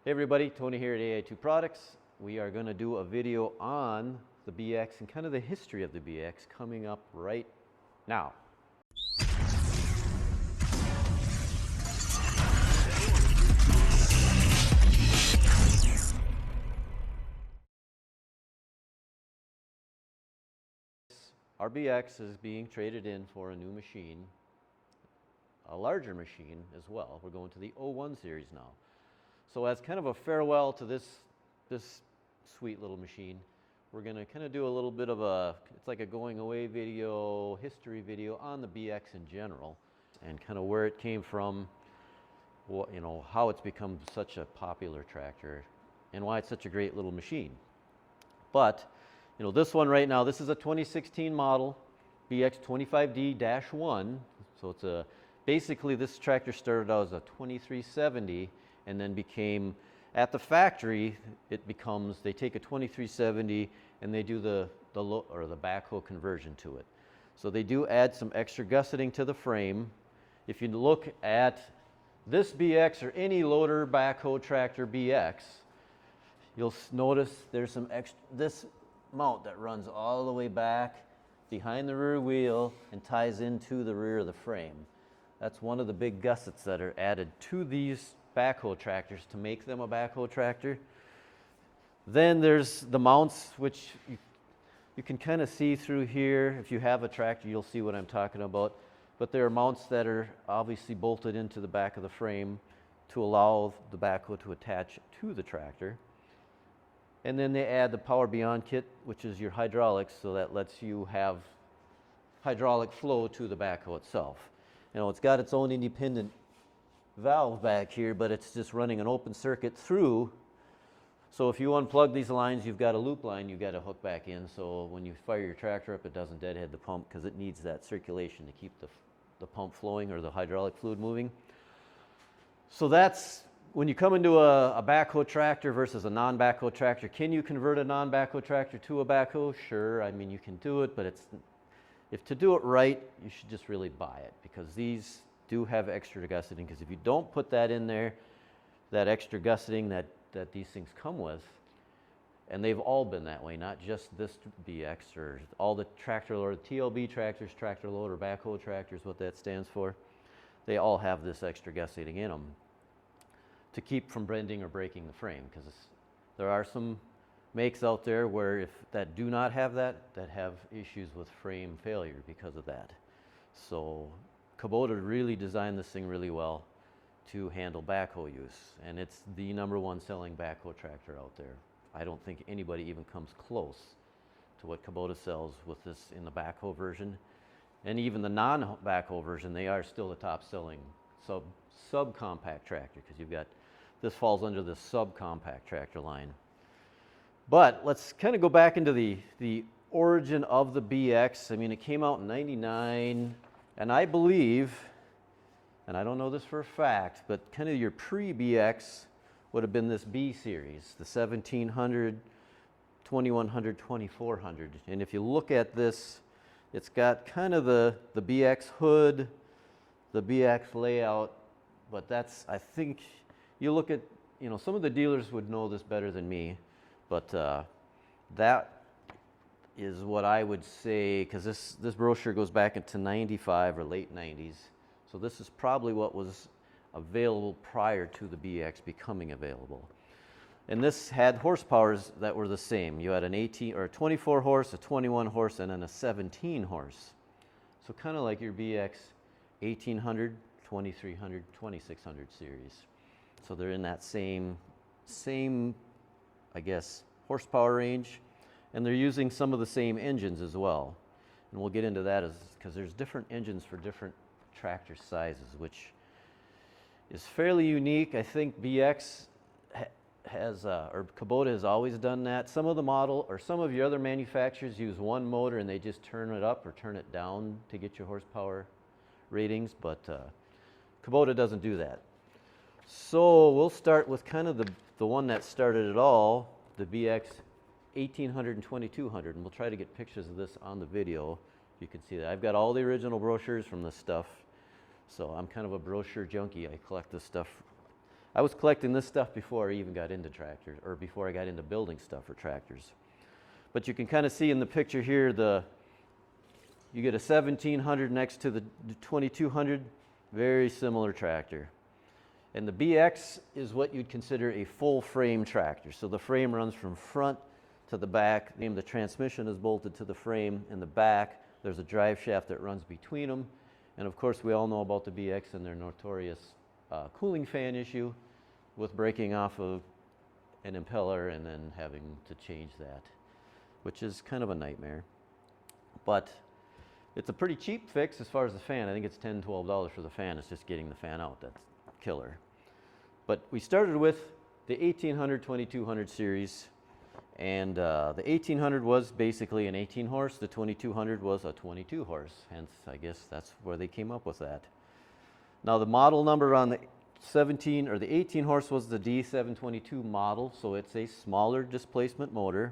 Hey everybody, Tony here at AI2 Products. We are going to do a video on the BX and kind of the history of the BX coming up right now. Our BX is being traded in for a new machine, a larger machine as well. We're going to the 01 series now. So as kind of a farewell to this sweet little machine, we're going to kind of do a little bit of it's like a going away video, history video on the BX in general, and kind of where it came from, how it's become such a popular tractor, and why it's such a great little machine. But this one right now, this is a 2016 model, BX 25D-1. So it's basically this tractor started out as a 2370 and then became, at the factory, they take a 2370 and they do the backhoe conversion to it. So they do add some extra gusseting to the frame. If you look at this BX or any loader backhoe tractor BX, you'll notice there's some extra, this mount that runs all the way back behind the rear wheel and ties into the rear of the frame. That's one of the big gussets that are added to these backhoe tractors to make them a backhoe tractor. Then there's the mounts, which you can kind of see through here. If you have a tractor, you'll see what I'm talking about. But there are mounts that are obviously bolted into the back of the frame to allow the backhoe to attach to the tractor. And then they add the Power Beyond kit, which is your hydraulics, so that lets you have hydraulic flow to the backhoe itself. It's got its own independent valve back here, but it's just running an open circuit through. So if you unplug these lines, you've got a loop line you've got to hook back in, so when you fire your tractor up, it doesn't deadhead the pump because it needs that circulation to keep the pump flowing or the hydraulic fluid moving. So that's when you come into a backhoe tractor versus a non-backhoe tractor. Can you convert a non-backhoe tractor to a backhoe? Sure, I mean you can do it, but if to do it right, you should just really buy it, because these do have extra gusseting, because if you don't put that in there, that extra gusseting that these things come with, and they've all been that way, not just this BX or all the tractor loader, TLB tractors, tractor loader, backhoe tractors, what that stands for, they all have this extra gusseting in them to keep from bending or breaking the frame, because there are some makes out there where that do not have that have issues with frame failure because of that. So Kubota really designed this thing really well to handle backhoe use, and it's the #1 selling backhoe tractor out there. I don't think anybody even comes close to what Kubota sells with this in the backhoe version, and even the non-backhoe version, they are still the top selling subcompact tractor, because you've got, this falls under the subcompact tractor line. But let's kind of go back into the origin of the BX. I mean, it came out in '99, and I believe, and I don't know this for a fact, but kind of your pre-BX would have been this B series, the 1700, 2100, 2400. And if you look at this, it's got kind of the BX hood, the BX layout, but that's, I think, you look at, some of the dealers would know this better than me, but that is what I would say, because this brochure goes back into 95 or late 90s. So this is probably what was available prior to the BX becoming available. And this had horsepowers that were the same. You had an 18 or a 24 horse, a 21 horse, and then a 17 horse. So kind of like your BX 1800, 2300, 2600 series. So they're in that same, I guess, horsepower range, and they're using some of the same engines as well. And we'll get into that because there's different engines for different tractor sizes, which is fairly unique. I think BX has, or Kubota has always done that. Some of the model, or some of your other manufacturers use one motor and they just turn it up or turn it down to get your horsepower ratings, but Kubota doesn't do that. So we'll start with kind of the one that started it all, the BX 1800 and 2200, and we'll try to get pictures of this on the video. You can see that. I've got all the original brochures from this stuff, so I'm kind of a brochure junkie. I collect this stuff I was collecting this stuff before I even got into tractors, or before I got into building stuff for tractors. But you can kind of see in the picture here, you get a 1700 next to the 2200, very similar tractor. And the BX is what you'd consider a full frame tractor. So the frame runs from front to the back. The transmission is bolted to the frame in the back. There's a drive shaft that runs between them. And of course, we all know about the BX and their notorious cooling fan issue with breaking off of an impeller and then having to change that, which is kind of a nightmare. But it's a pretty cheap fix as far as the fan. I think it's $10, $12 for the fan. It's just getting the fan out. That's killer. But we started with the 1800, 2200 series, and the 1800 was basically an 18 horse. The 2200 was a 22 horse. Hence, I guess that's where they came up with that. Now the model number on the 18 horse was the D722 model, so it's a smaller displacement motor.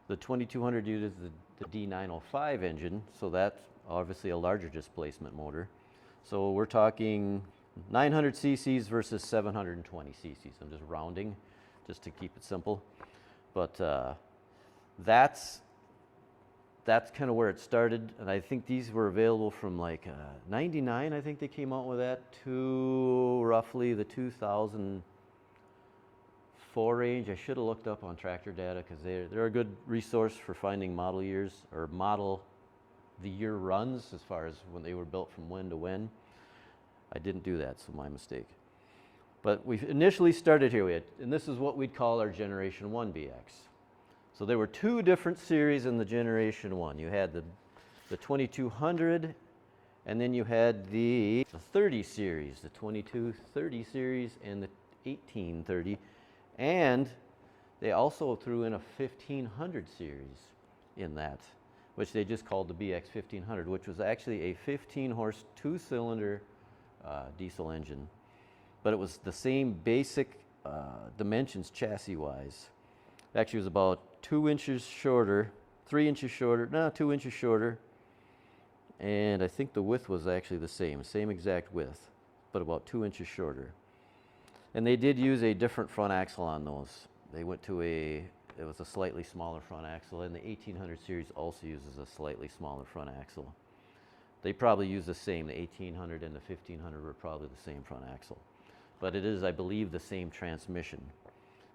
The 2200 uses the D905 engine, so that's obviously a larger displacement motor. So we're talking 900 cc's versus 720 cc's. I'm just rounding just to keep it simple. But that's kind of where it started. And I think these were available from like 99, I think they came out with that, to roughly the 2004 range. I should have looked up on Tractor Data because they're a good resource for finding model years or model the year runs as far as when they were built from when to when. I didn't do that, so my mistake. But we initially started here, and this is what we'd call our Generation 1 BX. So there were two different series in the Generation 1. You had the 2200, and then you had the 30 series, the 2230 series, and the 1830. And they also threw in a 1500 series in that, which they just called the BX 1500, which was actually a 15-horse, two-cylinder diesel engine. But it was the same basic dimensions chassis-wise. Actually, it was about 2 inches shorter, 3 inches shorter, no, 2 inches shorter. And I think the width was actually the same exact width, but about 2 inches shorter. And they did use a different front axle on those. They went to it was a slightly smaller front axle, and the 1800 series also uses a slightly smaller front axle. They probably use the same. The 1800 and the 1500 were probably the same front axle. But it is, I believe, the same transmission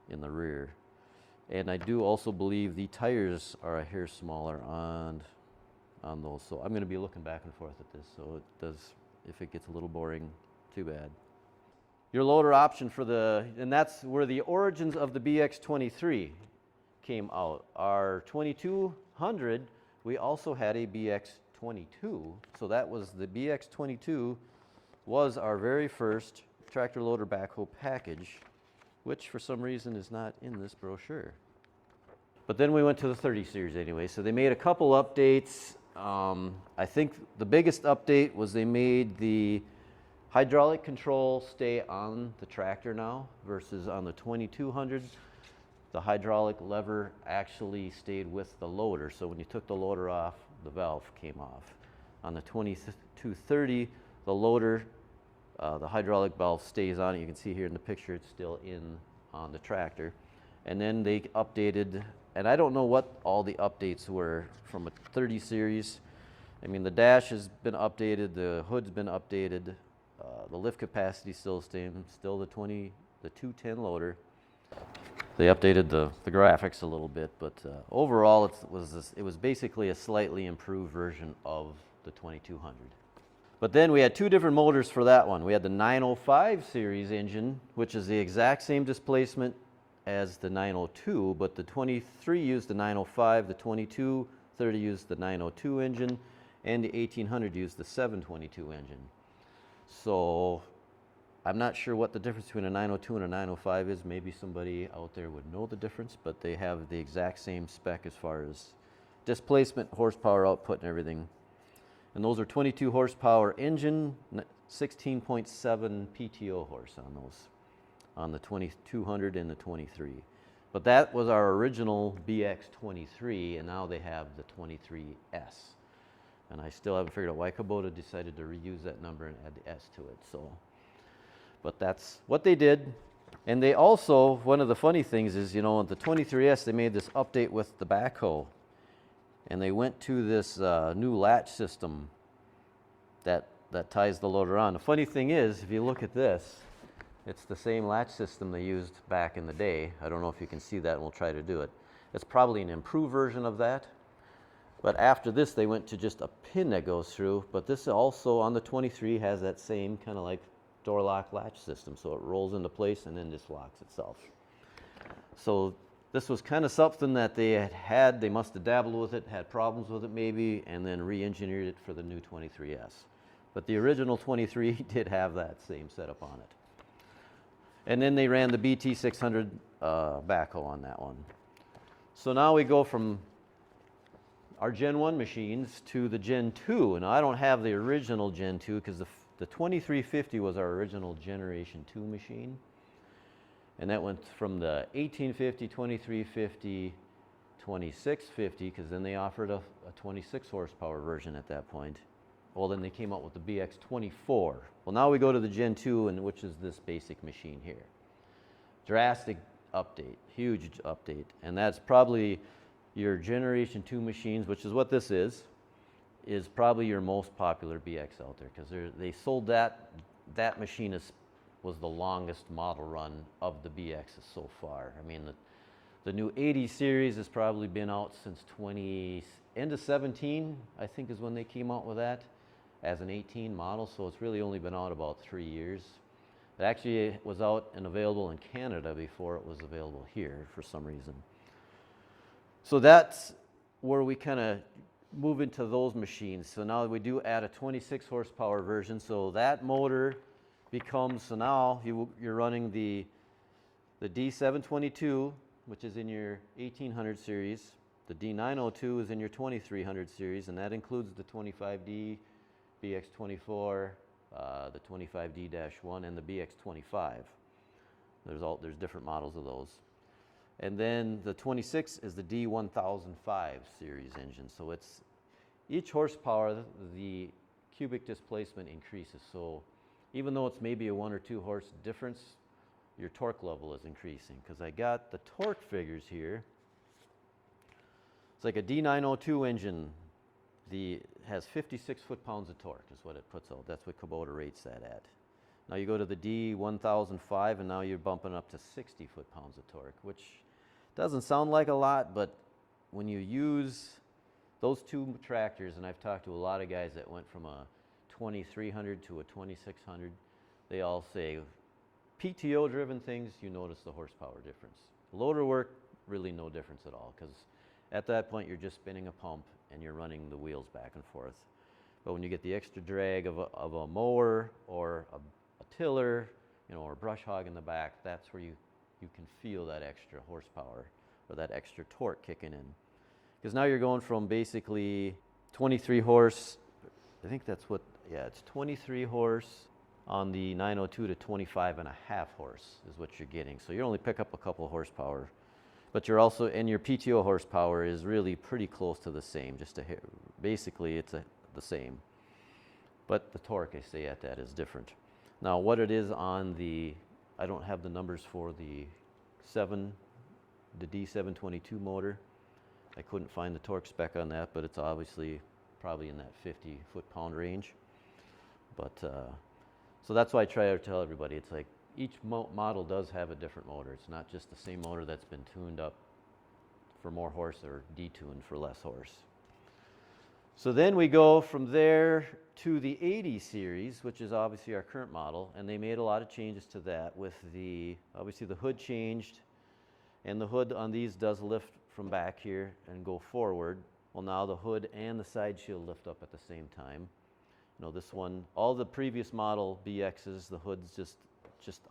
in the rear. And I do also believe the tires are a hair smaller on those. So I'm going to be looking back and forth at this. So it does, if it gets a little boring, too bad. Your loader option and that's where the origins of the BX23 came out. Our 2200, we also had a BX22. So that was the BX22 was our very first tractor loader backhoe package, which for some reason is not in this brochure. But then we went to the 30 series anyway. So they made a couple updates. I think the biggest update was they made the hydraulic control stay on the tractor now versus on the 2200. The hydraulic lever actually stayed with the loader. So when you took the loader off, the valve came off. On the 2230, the loader, the hydraulic valve stays on it. You can see here in the picture it's still on the tractor. And then they updated, and I don't know what all the updates were from a 30 series. I mean, the dash has been updated, the hood's been updated, the lift capacity still staying, still the 210 loader. They updated the graphics a little bit, but overall it was basically a slightly improved version of the 2200. But then we had two different motors for that one. We had the 905 series engine, which is the exact same displacement as the 902, but the 23 used the 905, the 2230 used the 902 engine, and the 1800 used the 722 engine. So I'm not sure what the difference between a 902 and a 905 is. Maybe somebody out there would know the difference, but they have the exact same spec as far as displacement, horsepower output, and everything. And those are 22 horsepower engine, 16.7 PTO horse on those, on the 2200 and the 23. But that was our original BX23, and now they have the 23S. And I still haven't figured out why Kubota decided to reuse that number and add the S to it. So, but that's what they did. And they also, one of the funny things is, you know, the 23S, they made this update with the backhoe. And they went to this new latch system that ties the loader on. The funny thing is, if you look at this, it's the same latch system they used back in the day. I don't know if you can see that, and we'll try to do it. It's probably an improved version of that. But after this, they went to just a pin that goes through. But this also on the 23 has that same kind of like door lock latch system. So it rolls into place and then just locks itself. So this was kind of something that they must have dabbled with it, had problems with it maybe, and then re-engineered it for the new 23S. But the original 23 did have that same setup on it. And then they ran the BT600 backhoe on that one. So now we go from our Gen 1 machines to the Gen 2. And I don't have the original Gen 2 because the 2350 was our original Generation 2 machine. And that went from the 1850, 2350, 2650, because then they offered a 26 horsepower version at that point. Well, then they came out with the BX24. Well, now we go to the Gen 2, which is this basic machine here. Drastic update, huge update. And that's probably your Generation 2 machines, which is what this is probably your most popular BX out there, because they sold that machine was the longest model run of the BXs so far. I mean, the new 80 series has probably been out since end of 17, I think is when they came out with that as an 18 model, so it's really only been out about 3 years. It actually was out and available in Canada before it was available here for some reason. So that's where we kind of move into those machines. So now we do add a 26 horsepower version, so that motor becomes, so now you're running the D722, which is in your 1800 series. The D902 is in your 2300 series, and that includes the 25D, BX24, the 25D-1, and the BX25. There's different models of those. And then the 26 is the D1005 series engine. So it's each horsepower, the cubic displacement increases. So even though it's maybe a 1 or 2 horse difference, your torque level is increasing. Because I got the torque figures here. It's like a D902 engine. Has 56 foot-pounds of torque is what it puts out. That's what Kubota rates that at. Now you go to the D1005, and now you're bumping up to 60 foot-pounds of torque, which doesn't sound like a lot, but when you use those two tractors, and I've talked to a lot of guys that went from a 2300 to a 2600, they all say, PTO-driven things, you notice the horsepower difference. Loader work, really no difference at all, because at that point you're just spinning a pump and you're running the wheels back and forth. But when you get the extra drag of a mower or a tiller, or a brush hog in the back, that's where you can feel that extra horsepower or that extra torque kicking in. Because now you're going from basically 23 horse, I think that's it's 23 horse on the 902 to 25 and a half horse is what you're getting. So you only pick up a couple horsepower. But you're also, and your PTO horsepower is really pretty close to the same, basically it's the same. But the torque, I say at that, is different. Now what it is on I don't have the numbers for the D722 motor. I couldn't find the torque spec on that, but it's obviously probably in that 50 foot-pound range. But, so that's why I try to tell everybody, it's like each model does have a different motor. It's not just the same motor that's been tuned up for more horse or detuned for less horse. So then we go from there to the 80 series, which is obviously our current model, and they made a lot of changes to that with obviously the hood changed, and the hood on these does lift from back here and go forward. Well, now the hood and the side shield lift up at the same time. This one, all the previous model BXs, the hood's just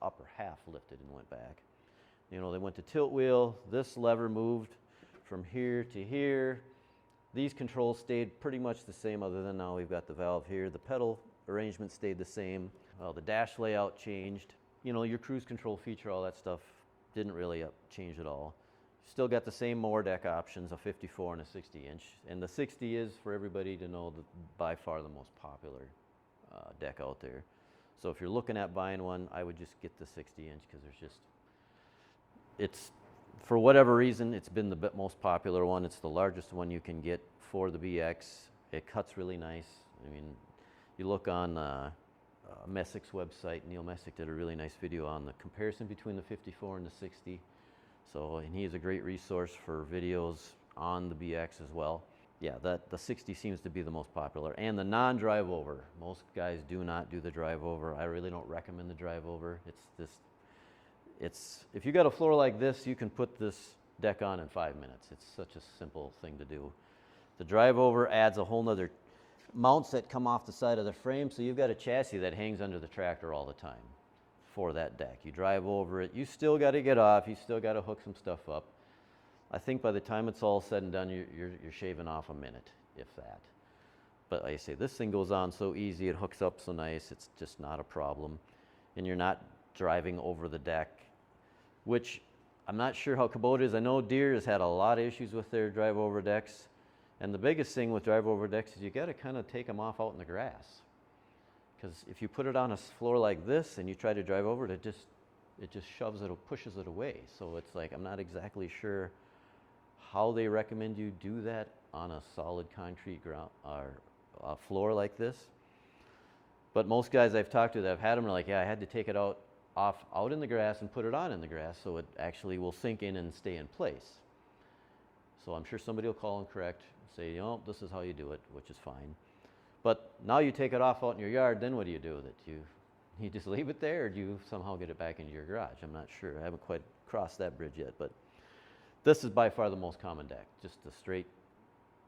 upper half lifted and went back. They went to tilt wheel. This lever moved from here to here. These controls stayed pretty much the same, other than now we've got the valve here. The pedal arrangement stayed the same. Well, the dash layout changed. Your cruise control feature, all that stuff didn't really change at all. Still got the same mower deck options, a 54 and a 60 inch. And the 60 is, for everybody to know, by far the most popular deck out there. So if you're looking at buying one, I would just get the 60 inch because there's just it's, for whatever reason, it's been the most popular one. It's the largest one you can get for the BX. It cuts really nice. I mean, you look on Messick's website, Neil Messick did a really nice video on the comparison between the 54 and the 60. So, and he is a great resource for videos on the BX as well. Yeah, the 60 seems to be the most popular. And the non-drive over. Most guys do not do the drive over. I really don't recommend the drive over. If you got a floor like this, you can put this deck on in 5 minutes. It's such a simple thing to do. The drive over adds a whole nother mounts that come off the side of the frame, so you've got a chassis that hangs under the tractor all the time for that deck. You drive over it, you still got to get off, you still got to hook some stuff up. I think by the time it's all said and done, you're shaving off a minute, if that. But like I say, this thing goes on so easy, it hooks up so nice, it's just not a problem. And you're not driving over the deck, which I'm not sure how Kubota is. I know Deere has had a lot of issues with their drive over decks. And the biggest thing with drive over decks is you got to kind of take them off out in the grass. Because if you put it on a floor like this and you try to drive over it, it just shoves it or pushes it away. So it's like, I'm not exactly sure how they recommend you do that on a solid concrete ground or a floor like this. But most guys I've talked to that have had them are like, yeah, I had to take it out in the grass and put it on in the grass so it actually will sink in and stay in place. So I'm sure somebody will call and correct, say, you know, this is how you do it, which is fine. But now you take it off out in your yard, then what do you do with it? You just leave it there, or do you somehow get it back into your garage? I'm not sure. I haven't quite crossed that bridge yet, but this is by far the most common deck, just a straight,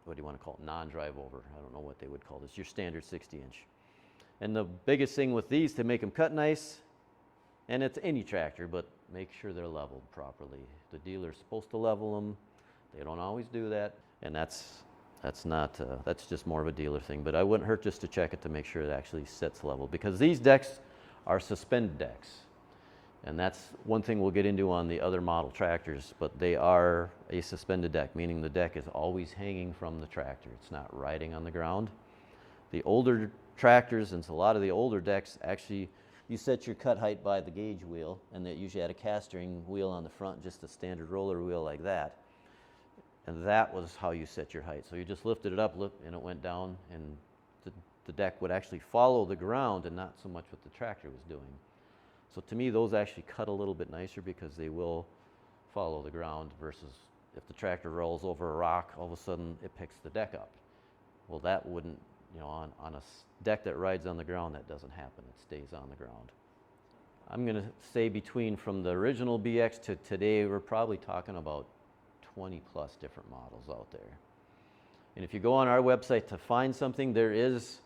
what do you want to call it, non-drive over. I don't know what they would call this, your standard 60-inch. And the biggest thing with these to make them cut nice, and it's any tractor, but make sure they're leveled properly. The dealer's supposed to level them. They don't always do that, and that's just more of a dealer thing. But I wouldn't hurt just to check it to make sure it actually sits level, because these decks are suspended decks. And that's one thing we'll get into on the other model tractors, but they are a suspended deck, meaning the deck is always hanging from the tractor. It's not riding on the ground. The older tractors, and so a lot of the older decks, actually, you set your cut height by the gauge wheel, and they usually had a castering wheel on the front, just a standard roller wheel like that. And that was how you set your height. So you just lifted it up, and it went down, and the deck would actually follow the ground and not so much what the tractor was doing. So to me, those actually cut a little bit nicer because they will follow the ground, versus if the tractor rolls over a rock, all of a sudden it picks the deck up. Well, that wouldn't, on a deck that rides on the ground, that doesn't happen. It stays on the ground. I'm going to say between from the original BX to today, we're probably talking about 20 plus different models out there. And if you go on our website to find something, there is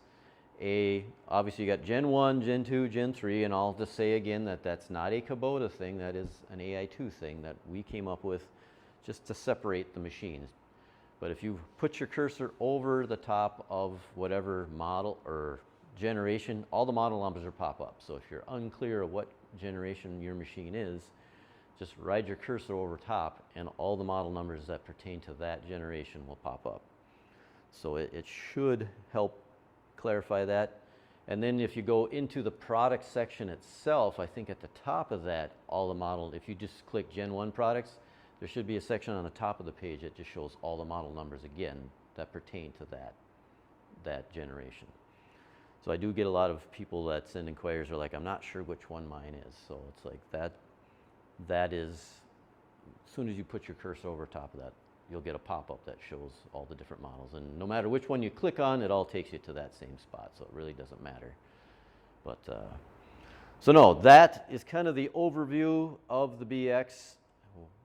obviously you got Gen 1, Gen 2, Gen 3, and I'll just say again that that's not a Kubota thing, that is an AI2 thing that we came up with just to separate the machines. But if you put your cursor over the top of whatever model or generation, all the model numbers will pop up. So if you're unclear of what generation your machine is, just ride your cursor over top and all the model numbers that pertain to that generation will pop up. So it should help clarify that. And then if you go into the product section itself, I think at the top of that, all the model, if you just click Gen 1 products, there should be a section on the top of the page that just shows all the model numbers again that pertain to that generation. So I do get a lot of people that send inquiries are like, I'm not sure which one mine is. So it's like that is, as soon as you put your cursor over top of that, you'll get a pop-up that shows all the different models. And no matter which one you click on, it all takes you to that same spot. So it really doesn't matter. But, so no, that is kind of the overview of the BX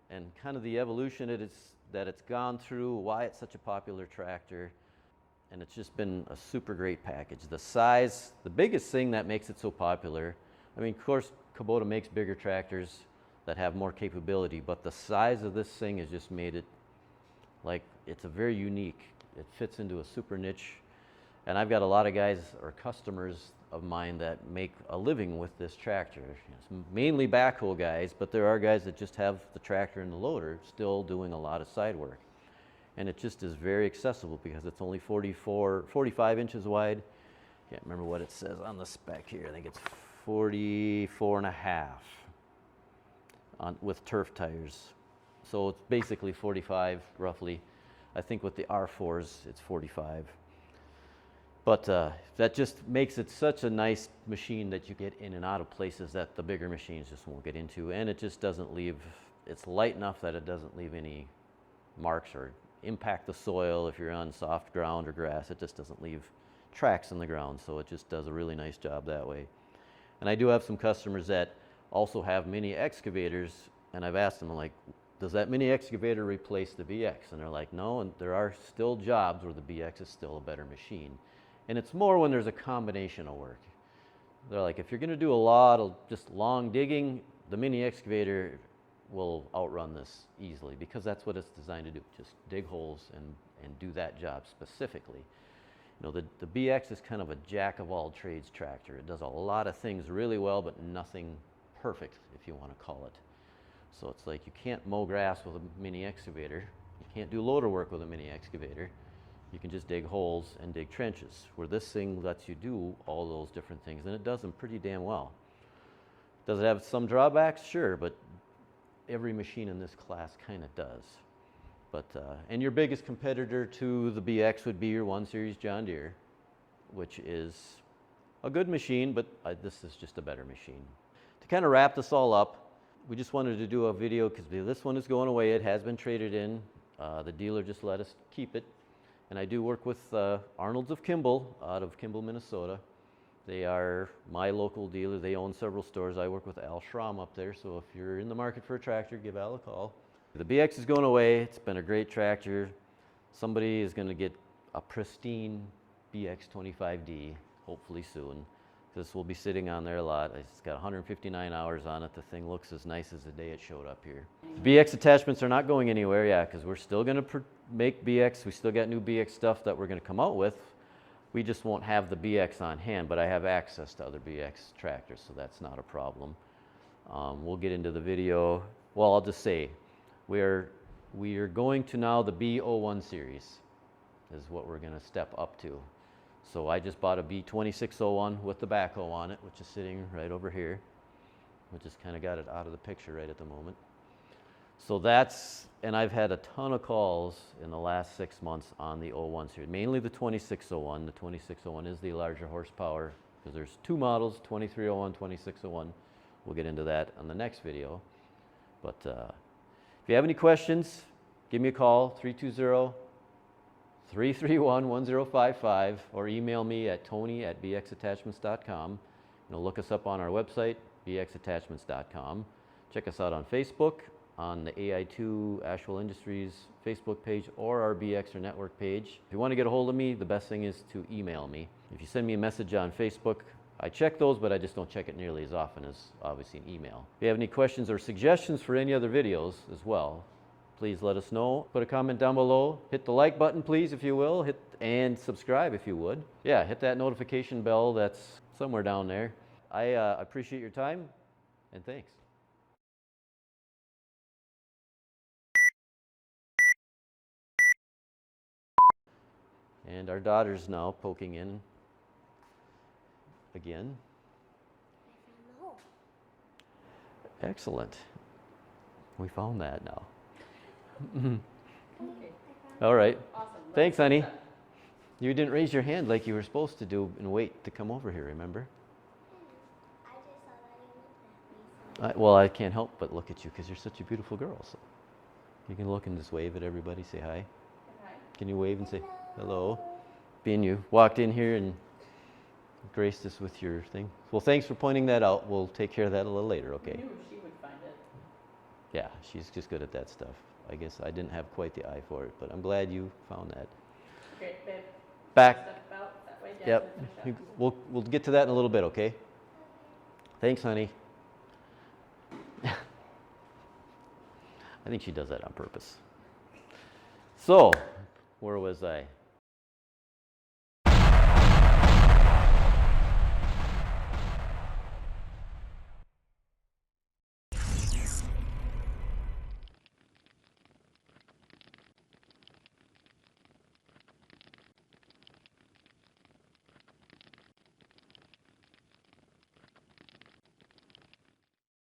and kind of the evolution that it's gone through, why it's such a popular tractor. And it's just been a super great package. The size, the biggest thing that makes it so popular, I mean, of course, Kubota makes bigger tractors that have more capability, but the size of this thing has just made it like, it's a very unique, it fits into a super niche. And I've got a lot of guys or customers of mine that make a living with this tractor. It's mainly backhoe guys, but there are guys that just have the tractor and the loader still doing a lot of side work. And it just is very accessible because it's only 45 inches wide. Can't remember what it says on the spec here. I think it's 44 and a half. with turf tires. So it's basically 45 roughly. I think with the R4s it's 45. But that just makes it such a nice machine that you get in and out of places that the bigger machines just won't get into. And it just doesn't leave, it's light enough that it doesn't leave any marks or impact the soil if you're on soft ground or grass. It just doesn't leave tracks in the ground. So it just does a really nice job that way. And I do have some customers that also have mini excavators, and I've asked them, like, does that mini excavator replace the BX? And they're like, no, and there are still jobs where the BX is still a better machine. And it's more when there's a combination of work. They're like, if you're gonna do a lot of just long digging, the mini excavator will outrun this easily because that's what it's designed to do, just dig holes and do that job specifically. You know, the BX is kind of a jack of all trades tractor. It does a lot of things really well, but nothing perfect, if you want to call it. So it's like you can't mow grass with a mini excavator. You can't do loader work with a mini excavator. You can just dig holes and dig trenches, where this thing lets you do all those different things, and it does them pretty damn well. Does it have some drawbacks? Sure, but every machine in this class kind of does. But, and your biggest competitor to the BX would be your 1 Series John Deere, which is a good machine, but this is just a better machine. To kind of wrap this all up, we just wanted to do a video because this one is going away. It has been traded in. The dealer just let us keep it. And I do work with Arnold's of Kimball out of Kimball, Minnesota. They are my local dealer. They own several stores. I work with Al Schramm up there. So if you're in the market for a tractor, give Al a call. The BX is going away. It's been a great tractor. Somebody is going to get a pristine BX 25D hopefully soon. This will be sitting on there a lot. It's got 159 hours on it. The thing looks as nice as the day it showed up here. The BX attachments are not going anywhere, yeah, because we're still going to make BX. We still got new BX stuff that we're going to come out with. We just won't have the BX on hand, but I have access to other BX tractors, so that's not a problem. We'll get into the video. Well, I'll just say, we are going to now the B01 series is what we're going to step up to. So I just bought a B2601 with the backhoe on it, which is sitting right over here. We just kind of got it out of the picture right at the moment. So that's, and I've had a ton of calls in the last 6 months on the 01 series, mainly the 2601. The 2601 is the larger horsepower because there's two models, 2301, 2601. We'll get into that on the next video. But if you have any questions, give me a call, 320-331-1055, or email me at tony@bxattachments.com. Look us up on our website, bxattachments.com. Check us out on Facebook, on the AI2 Asheville Industries Facebook page, or our BX or network page. If you want to get a hold of me, the best thing is to email me. If you send me a message on Facebook, I check those, but I just don't check it nearly as often as obviously an email. If you have any questions or suggestions for any other videos as well, please let us know. Put a comment down below. Hit the like button, please, if you will. And subscribe if you would. Yeah, hit that notification bell that's somewhere down there. I appreciate your time, and thanks. And our daughter's now poking in again. Excellent. We found that now. Okay. All right. Awesome. Thanks, honey. You didn't raise your hand like you were supposed to do and wait to come over here, remember? I just saw that you looked at me. Well, I can't help but look at you because you're such a beautiful girl. So you can look and just wave at everybody, say hi. Hi. Can you wave and say hello? Being you walked in here and graced us with your thing. Well, thanks for pointing that out. We'll take care of that a little later, okay? I knew she would find it. Yeah, she's just good at that stuff. I guess I didn't have quite the eye for it, but I'm glad you found that. Okay, babe. Back. Step out that way. Yep. We'll get to that in a little bit, okay? Thanks, honey. I think she does that on purpose. So, where was I?